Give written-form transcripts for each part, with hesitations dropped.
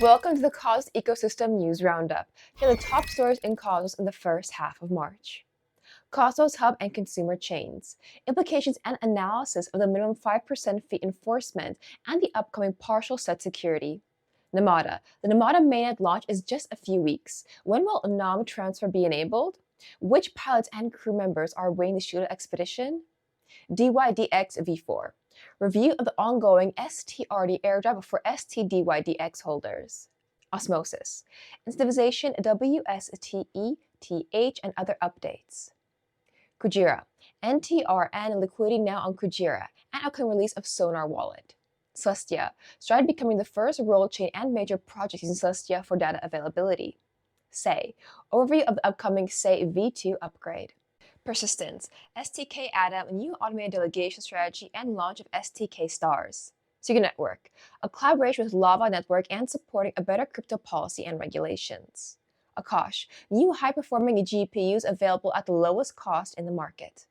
Welcome to the Cosmos Ecosystem News Roundup. Here are the top stories in Cosmos in the first half of March. Cosmos Hub and consumer chains, implications and analysis of the minimum 5% fee enforcement and the upcoming partial set security. Namada. The Namada mainnet launch is just a few weeks. When will NOM transfer be enabled? Which pilots and crew members are awaiting the shielded expedition? DYDX v4. Review of the ongoing STRD airdrop for stDYDX holders. Osmosis. Incentivization, wstETH, and other updates. Kujira. NTRN liquidity now on Kujira, and upcoming release of SONAR wallet. Celestia. STRD becoming the first rollchain and major project using Celestia for data availability. SAY. Overview of the upcoming SAY v2 upgrade. Persistence, stkATOM, new automated delegation strategy, and launch of stkSTARS. Secret Network, a collaboration with Lava Network and supporting a better crypto policy and regulations. Akash, new high-performing GPUs available at the lowest cost in the market.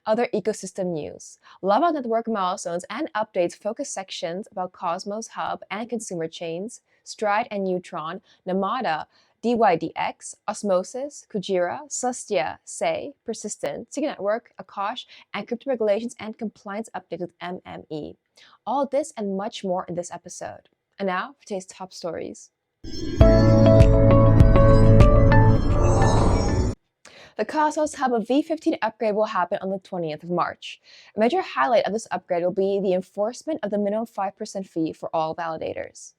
Other ecosystem news, Lava Network milestones and updates focus sections about Cosmos Hub and consumer chains, STRD and Neutron, Namada, DYDX, Osmosis, Kujira, Celestia, SAY, Persistent, Secret Network, Akash, and crypto regulations and compliance updates with MME. All this and much more in this episode. And now for today's top stories. The Cosmos Hub V15 upgrade will happen on the 20th of March. A major highlight of this upgrade will be the enforcement of the minimum 5% fee for all validators.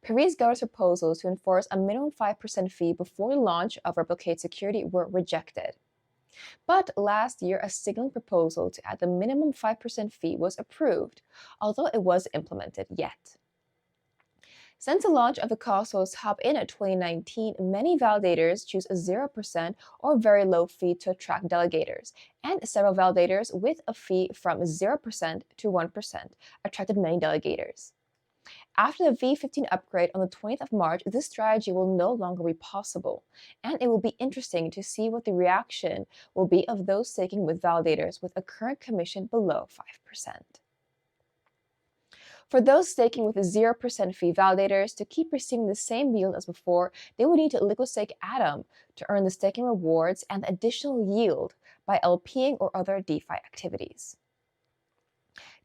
Previous government's proposals to enforce a minimum 5% fee before the launch of replicated security were rejected. But last year, a signaling proposal to add the minimum 5% fee was approved, although it wasn't implemented yet. Since the launch of the Cosmos Hub in 2019, many validators choose a 0% or very low fee to attract delegators, and several validators with a fee from 0% to 1% attracted many delegators. After the V15 upgrade on the 20th of March, this strategy will no longer be possible, and it will be interesting to see what the reaction will be of those staking with validators with a current commission below 5%. For those staking with a 0% fee validators to keep receiving the same yield as before, they will need to liquid stake ATOM to earn the staking rewards and the additional yield by LPing or other DeFi activities.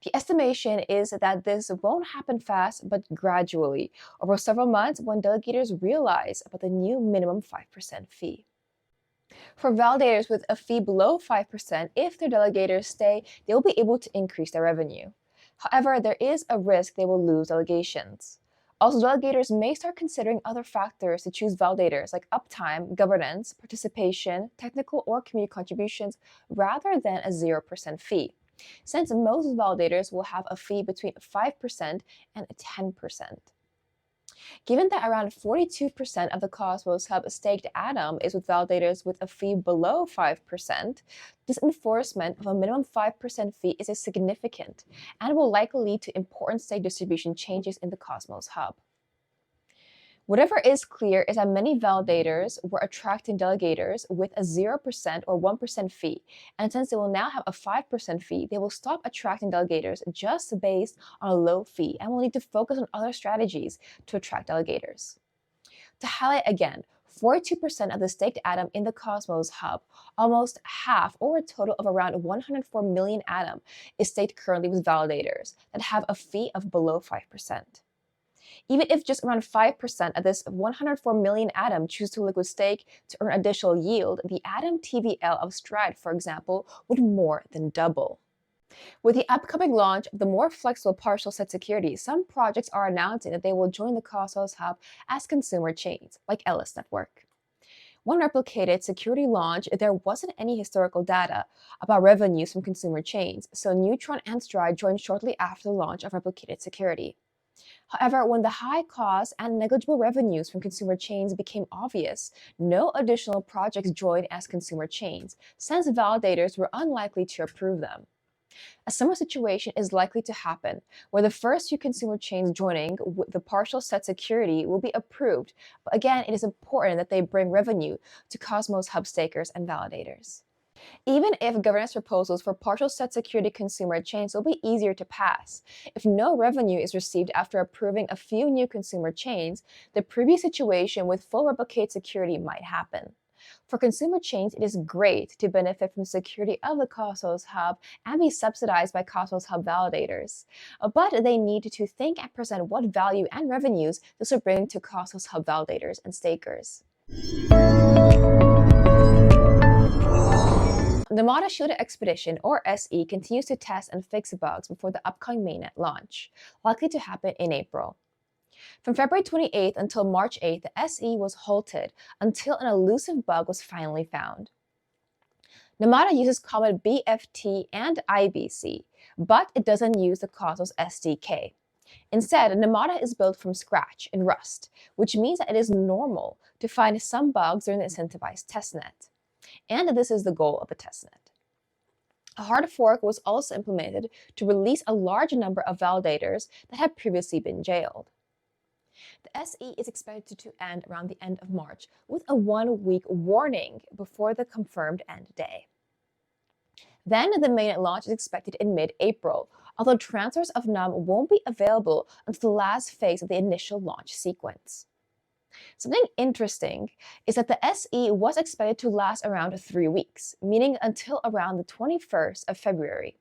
The estimation is that this won't happen fast, but gradually, over several months when delegators realize about the new minimum 5% fee. For validators with a fee below 5%, if their delegators stay, they will be able to increase their revenue. However, there is a risk they will lose delegations. Also, delegators may start considering other factors to choose validators like uptime, governance, participation, technical or community contributions, rather than a 0% fee, since most validators will have a fee between 5% and 10%. Given that around 42% of the Cosmos Hub staked ATOM is with validators with a fee below 5%, this enforcement of a minimum 5% fee is significant and will likely lead to important stake distribution changes in the Cosmos Hub. Whatever is clear is that many validators were attracting delegators with a 0% or 1% fee, and since they will now have a 5% fee, they will stop attracting delegators just based on a low fee and will need to focus on other strategies to attract delegators. To highlight again, 42% of the staked ATOM in the Cosmos Hub, almost half or a total of around 104 million ATOM, is staked currently with validators that have a fee of below 5%. Even if just around 5% of this 104 million ATOM choose to liquid stake to earn additional yield, the ATOM TVL of STRD, for example, would more than double. With the upcoming launch of the more flexible partial set security, some projects are announcing that they will join the Cosmos Hub as consumer chains, like LS Network. When replicated security launch, there wasn't any historical data about revenues from consumer chains, so Neutron and STRD joined shortly after the launch of replicated security. However, when the high costs and negligible revenues from consumer chains became obvious, no additional projects joined as consumer chains, since validators were unlikely to approve them. A similar situation is likely to happen, where the first few consumer chains joining with the partial set security will be approved, but again, it is important that they bring revenue to Cosmos Hub stakers and validators. Even if governance proposals for partial set security consumer chains will be easier to pass, if no revenue is received after approving a few new consumer chains, the previous situation with full replicate security might happen. For consumer chains, it is great to benefit from security of the Cosmos Hub and be subsidized by Cosmos Hub validators. But they need to think and present what value and revenues this will bring to Cosmos Hub validators and stakers. The Namada Shooter Expedition, or SE, continues to test and fix bugs before the upcoming mainnet launch, likely to happen in April. From February 28th until March 8th, the SE was halted until an elusive bug was finally found. Namada uses common BFT and IBC, but it doesn't use the Cosmos SDK. Instead, Namada is built from scratch in Rust, which means that it is normal to find some bugs during the incentivized testnet. And this is the goal of the testnet. A hard fork was also implemented to release a large number of validators that had previously been jailed. The SE is expected to end around the end of March with a 1-week warning before the confirmed end day. Then the mainnet launch is expected in mid-April, although transfers of NUM won't be available until the last phase of the initial launch sequence. Something interesting is that the SE was expected to last around 3 weeks, meaning until around the 21st of February.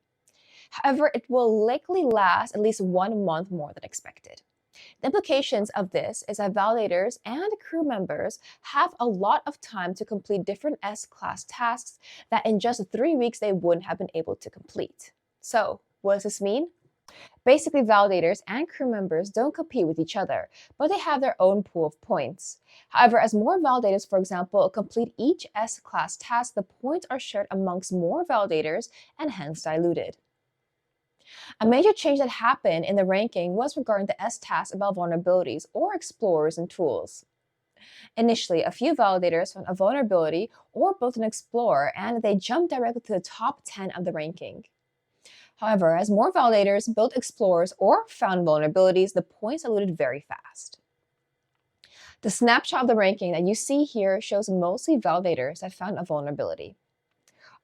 However, it will likely last at least 1 month more than expected. The implications of this is that validators and crew members have a lot of time to complete different S-class tasks that in just 3 weeks they wouldn't have been able to complete. So, what does this mean? Basically, validators and crew members don't compete with each other, but they have their own pool of points. However, as more validators, for example, complete each S-class task, the points are shared amongst more validators and hence diluted. A major change that happened in the ranking was regarding the S-tasks about vulnerabilities or explorers and tools. Initially, a few validators found a vulnerability or built an explorer, and they jumped directly to the top 10 of the ranking. However, as more validators built explorers or found vulnerabilities, the points diluted very fast. The snapshot of the ranking that you see here shows mostly validators that found a vulnerability.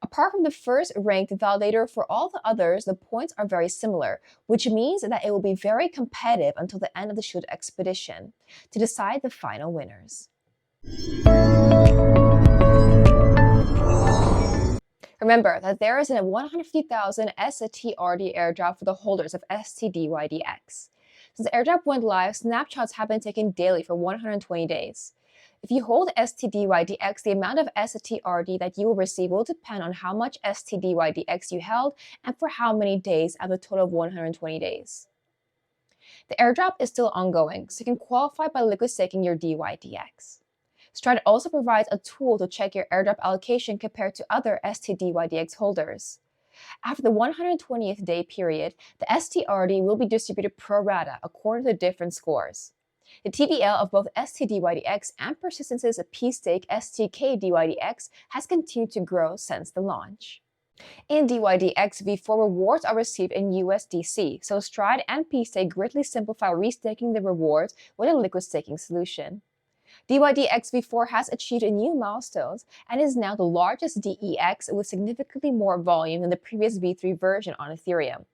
Apart from the first ranked validator, for all the others, the points are very similar, which means that it will be very competitive until the end of the Shooter Expedition to decide the final winners. Remember that there is a 150,000 STRD airdrop for the holders of stDYDX. Since the airdrop went live, snapshots have been taken daily for 120 days. If you hold stDYDX, the amount of STRD that you will receive will depend on how much stDYDX you held and for how many days out of a total of 120 days. The airdrop is still ongoing, so you can qualify by liquid staking your DYDX. STRD also provides a tool to check your airdrop allocation compared to other stDYDX holders. After the 120th day period, the STRD will be distributed pro rata according to different scores. The TVL of both stDYDX and Persistence's P-stake stkDYDX has continued to grow since the launch. In DYDX, V4 rewards are received in USDC, so STRD and P-stake greatly simplify restaking the rewards with a liquid staking solution. DYDX V4 has achieved new milestones and is now the largest DEX with significantly more volume than the previous V3 version on Ethereum.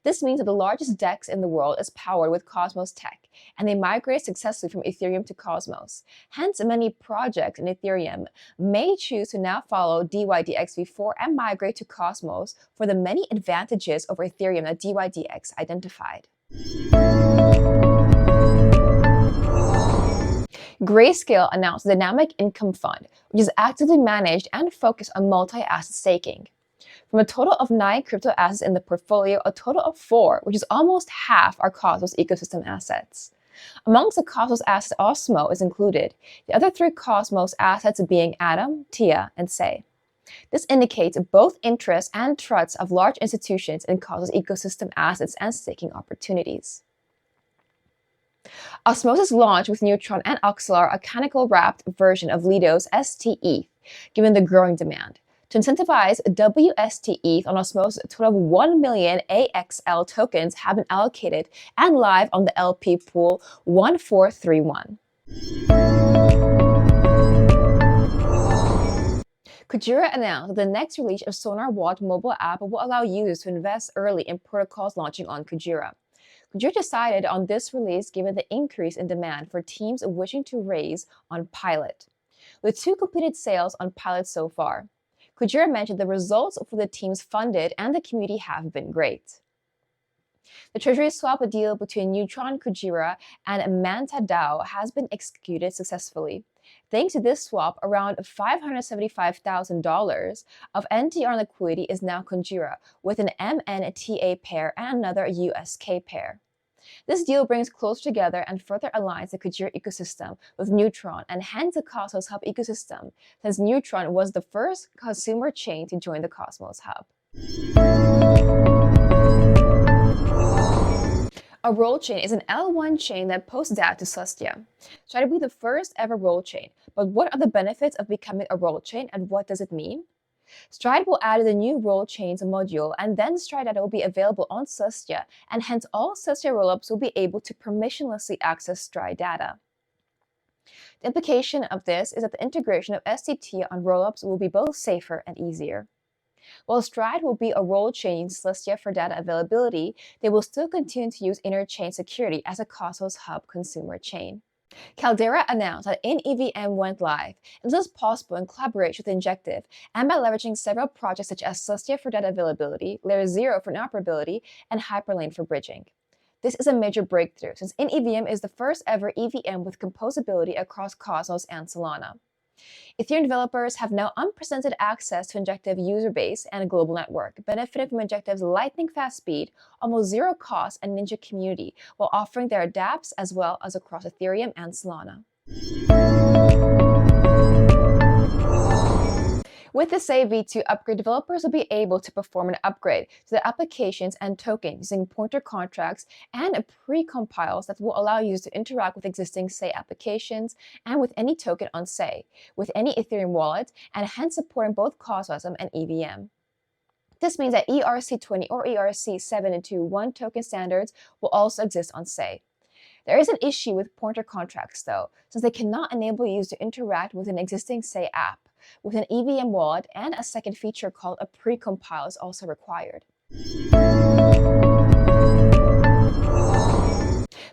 This means that the largest DEX in the world is powered with Cosmos tech, and they migrate successfully from Ethereum to Cosmos. Hence, many projects in Ethereum may choose to now follow DYDX V4 and migrate to Cosmos for the many advantages over Ethereum that DYDX identified. Grayscale announced the Dynamic Income Fund, which is actively managed and focused on multi-asset staking. From a total of 9 crypto assets in the portfolio, a total of 4, which is almost half, are Cosmos ecosystem assets. Amongst the Cosmos assets, Osmo is included, the other 3 Cosmos assets being Atom, Tia, and Sei. This indicates both interest and trust of large institutions in Cosmos ecosystem assets and staking opportunities. Osmosis launched with Neutron and Oxalar a canonical-wrapped version of Lido's sTETH, given the growing demand. To incentivize wstETH on Osmosis, a total of 1 million AXL tokens have been allocated and live on the LP pool 1431. Kujira announced that the next release of SONAR Wallet mobile app will allow users to invest early in protocols launching on Kujira. Kujira decided on this release given the increase in demand for teams wishing to raise on Pilot, with 2 completed sales on Pilot so far. Kujira mentioned the results for the teams funded and the community have been great. The treasury swap deal between Neutron, Kujira, and Manta DAO has been executed successfully. Thanks to this swap, around $575,000 of NTRN liquidity is now Kujira, with an MNTA pair and another USK pair. This deal brings closer together and further aligns the Kujira ecosystem with Neutron and hence the Cosmos Hub ecosystem, since Neutron was the first consumer chain to join the Cosmos Hub. A rollchain is an L1 chain that posts data to Celestia. Try to be the first ever rollchain, but what are the benefits of becoming a rollchain and what does it mean? STRD will add the new rollchains module, and then STRD data will be available on Celestia, and hence all Celestia rollups will be able to permissionlessly access STRD data. The implication of this is that the integration of sTT on rollups will be both safer and easier. While STRD will be a rollchain in Celestia for data availability, they will still continue to use interchain security as a Cosmos Hub consumer chain. Caldera announced that InEVM went live, and this is possible in collaboration with Injective and by leveraging several projects such as Celestia for data availability, Layer 0 for interoperability, and Hyperlane for bridging. This is a major breakthrough since InEVM is the first ever EVM with composability across Cosmos and Solana. Ethereum developers have now unprecedented access to Injective user base and a global network, benefiting from Injective's lightning-fast speed, almost zero cost, and ninja community, while offering their dApps as well as across Ethereum and Solana. With the Say V2 upgrade, developers will be able to perform an upgrade to the applications and tokens using pointer contracts and pre-compiles that will allow users to interact with existing Say applications and with any token on Say, with any Ethereum wallet, and hence supporting both Cosmos and EVM. This means that ERC20 or ERC721 token standards will also exist on Say. There is an issue with pointer contracts, though, since they cannot enable users to interact with an existing Say app. With an EVM wallet, and a second feature called a pre-compile is also required.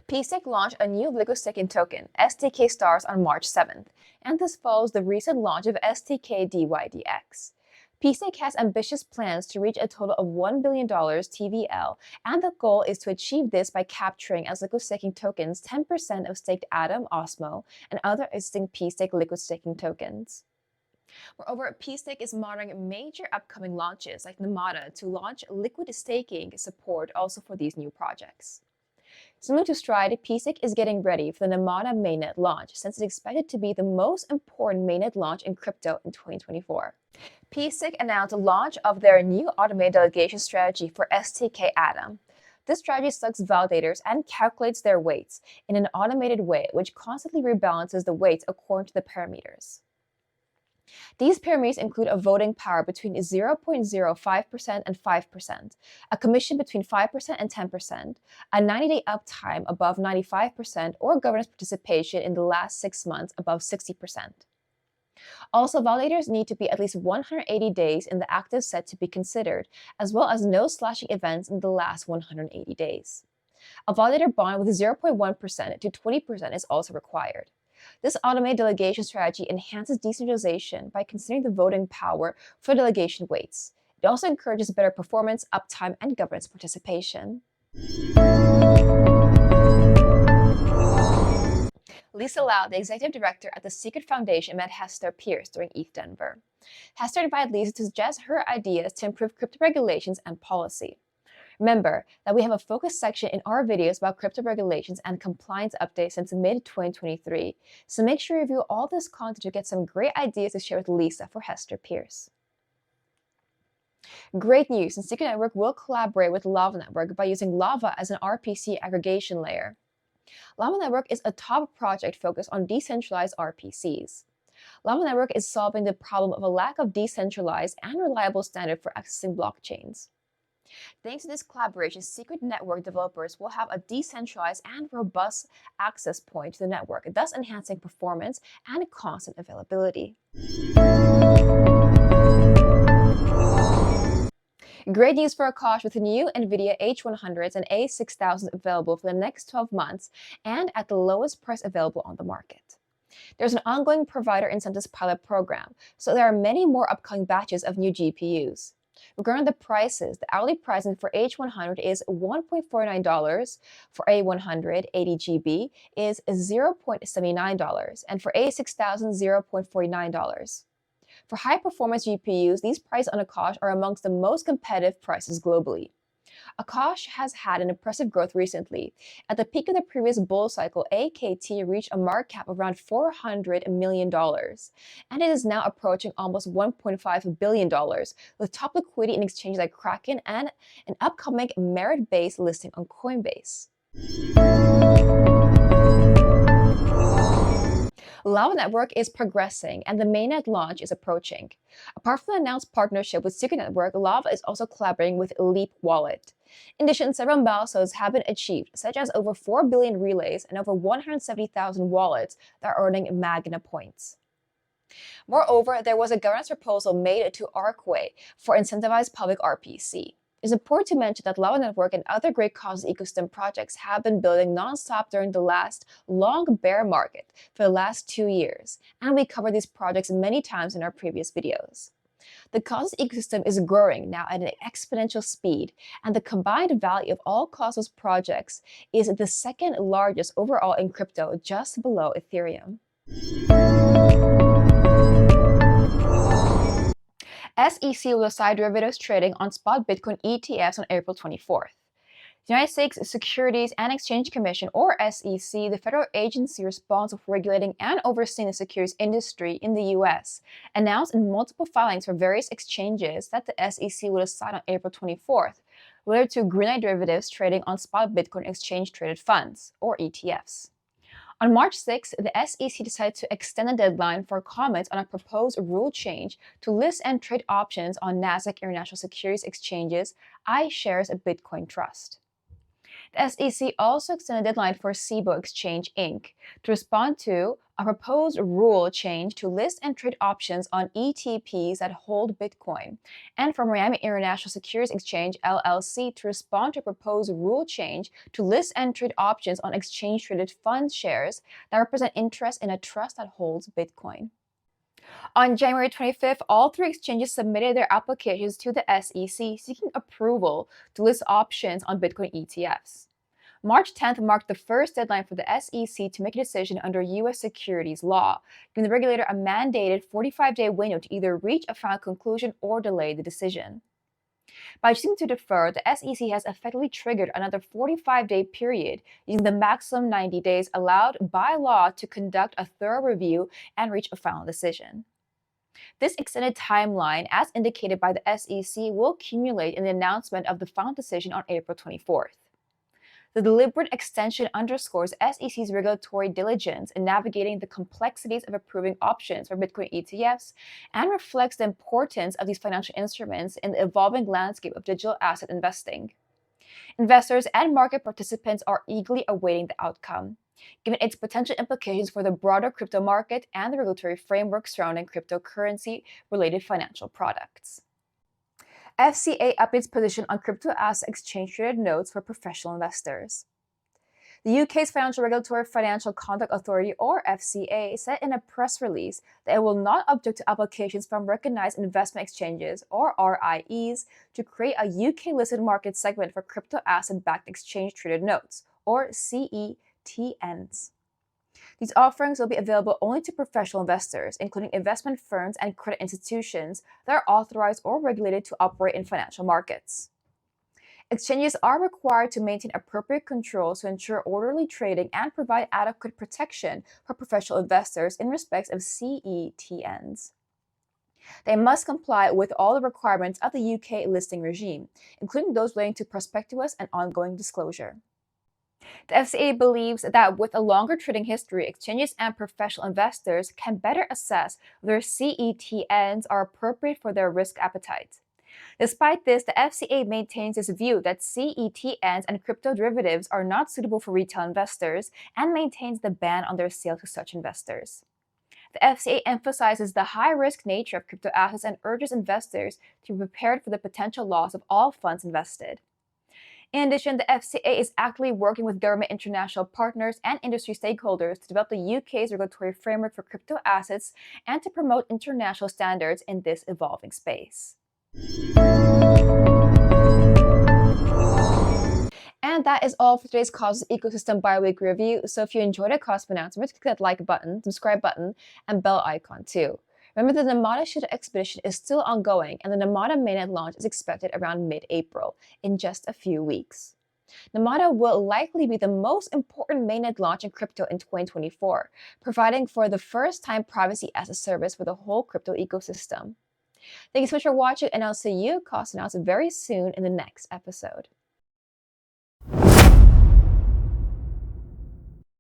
PSEC launched a new liquid staking token, stkSTARS, on March 7th, and this follows the recent launch of stkDYDX. PSEC has ambitious plans to reach a total of $1 billion TVL, and the goal is to achieve this by capturing as liquid staking tokens 10% of staked Atom, Osmo, and other existing PSEC liquid staking tokens. Moreover, PSEC is monitoring major upcoming launches like Namada to launch liquid staking support also for these new projects. Similar to STRD, PSEC is getting ready for the Namada mainnet launch since it's expected to be the most important mainnet launch in crypto in 2024. PSEC announced the launch of their new automated delegation strategy for stkATOM. This strategy selects validators and calculates their weights in an automated way, which constantly rebalances the weights according to the parameters. These parameters include a voting power between 0.05% and 5%, a commission between 5% and 10%, a 90-day uptime above 95%, or governance participation in the last 6 months above 60%. Also, validators need to be at least 180 days in the active set to be considered, as well as no slashing events in the last 180 days. A validator bond with 0.1% to 20% is also required. This automated delegation strategy enhances decentralization by considering the voting power for delegation weights. It also encourages better performance, uptime, and governance participation. Lisa Lau, the executive director at the Secret Foundation, met Hester Pierce during ETH Denver. Hester invited Lisa to suggest her ideas to improve crypto regulations and policy. Remember that we have a focus section in our videos about crypto regulations and compliance updates since mid-2023, so make sure you review all this content to get some great ideas to share with Lisa for Hester Pierce. Great news, and Secret Network will collaborate with Lava Network by using Lava as an RPC aggregation layer. Lava Network is a top project focused on decentralized RPCs. Lava Network is solving the problem of a lack of decentralized and reliable standard for accessing blockchains. Thanks to this collaboration, Secret Network developers will have a decentralized and robust access point to the network, thus enhancing performance and constant availability. Great news for Akash with the new NVIDIA H100s and A6000s available for the next 12 months and at the lowest price available on the market. There's an ongoing provider incentives pilot program, so there are many more upcoming batches of new GPUs. Regarding the prices, the hourly pricing for H100 is $1.49, for A100 80GB is $0.79, and for A6000 $0.49. For high-performance GPUs, these prices on Akash are amongst the most competitive prices globally. Akash has had an impressive growth recently. At the peak of the previous bull cycle, AKT reached a market cap of around $400 million, and it is now approaching almost $1.5 billion, with top liquidity in exchanges like Kraken and an upcoming merit-based listing on Coinbase. Lava Network is progressing, and the mainnet launch is approaching. Apart from the announced partnership with Secret Network, Lava is also collaborating with Leap Wallet. In addition, several milestones have been achieved, such as over 4 billion relays and over 170,000 wallets that are earning Magna points. Moreover, there was a governance proposal made to Arcway for incentivized public RPC. It's important to mention that Lava Network and other great causes ecosystem projects have been building non-stop during the last long bear market for the last 2 years, and we covered these projects many times in our previous videos. The causes ecosystem is growing now at an exponential speed, and the combined value of all causes projects is the second largest overall in crypto, just below Ethereum. SEC will decide derivatives trading on spot Bitcoin ETFs on April 24th. The United States Securities and Exchange Commission, or SEC, the federal agency responsible for regulating and overseeing the securities industry in the U.S., announced in multiple filings for various exchanges that the SEC will decide on April 24th related to green light derivatives trading on spot Bitcoin exchange-traded funds, or ETFs. On March 6, the SEC decided to extend the deadline for comments on a proposed rule change to list and trade options on Nasdaq International Securities Exchange's iShares Bitcoin Trust. The SEC also extended the deadline for Cboe Exchange Inc. to respond to a proposed rule change to list and trade options on ETPs that hold Bitcoin, and for Miami International Securities Exchange LLC to respond to a proposed rule change to list and trade options on exchange-traded fund shares that represent interest in a trust that holds Bitcoin. On January 25th, all three exchanges submitted their applications to the SEC seeking approval to list options on Bitcoin ETFs. March 10th marked the first deadline for the SEC to make a decision under U.S. securities law, giving the regulator a mandated 45-day window to either reach a final conclusion or delay the decision. By choosing to defer, the SEC has effectively triggered another 45-day period, using the maximum 90 days allowed by law to conduct a thorough review and reach a final decision. This extended timeline, as indicated by the SEC, will accumulate in the announcement of the final decision on April 24th. The deliberate extension underscores SEC's regulatory diligence in navigating the complexities of approving options for Bitcoin ETFs and reflects the importance of these financial instruments in the evolving landscape of digital asset investing. Investors and market participants are eagerly awaiting the outcome, given its potential implications for the broader crypto market and the regulatory framework surrounding cryptocurrency-related financial products. FCA updates position on crypto asset exchange-traded notes for professional investors. The UK's Financial Regulatory Financial Conduct Authority, or FCA, said in a press release that it will not object to applications from recognized investment exchanges, or RIEs, to create a UK-listed market segment for crypto asset-backed exchange-traded notes, or CETNs. These offerings will be available only to professional investors, including investment firms and credit institutions that are authorized or regulated to operate in financial markets. Exchanges are required to maintain appropriate controls to ensure orderly trading and provide adequate protection for professional investors in respect of CETNs. They must comply with all the requirements of the UK listing regime, including those relating to prospectus and ongoing disclosure. The FCA believes that with a longer trading history, exchanges and professional investors can better assess whether CETNs are appropriate for their risk appetite. Despite this, the FCA maintains its view that CETNs and crypto derivatives are not suitable for retail investors and maintains the ban on their sale to such investors. The FCA emphasizes the high-risk nature of crypto assets and urges investors to be prepared for the potential loss of all funds invested. In addition, the FCA is actively working with government, international partners, and industry stakeholders to develop the UK's regulatory framework for crypto assets and to promote international standards in this evolving space. And that is all for today's Cosmos Ecosystem bi-weekly review. So if you enjoyed our Cosmonauts, remember to click that like button, subscribe button, and bell icon too. Remember the Namada shooter expedition is still ongoing, and the Namada mainnet launch is expected around mid-April, in just a few weeks. Namada will likely be the most important mainnet launch in crypto in 2024, providing for the first time privacy as a service for the whole crypto ecosystem. Thank you so much for watching, and I'll see you, Cosmonauts, very soon in the next episode.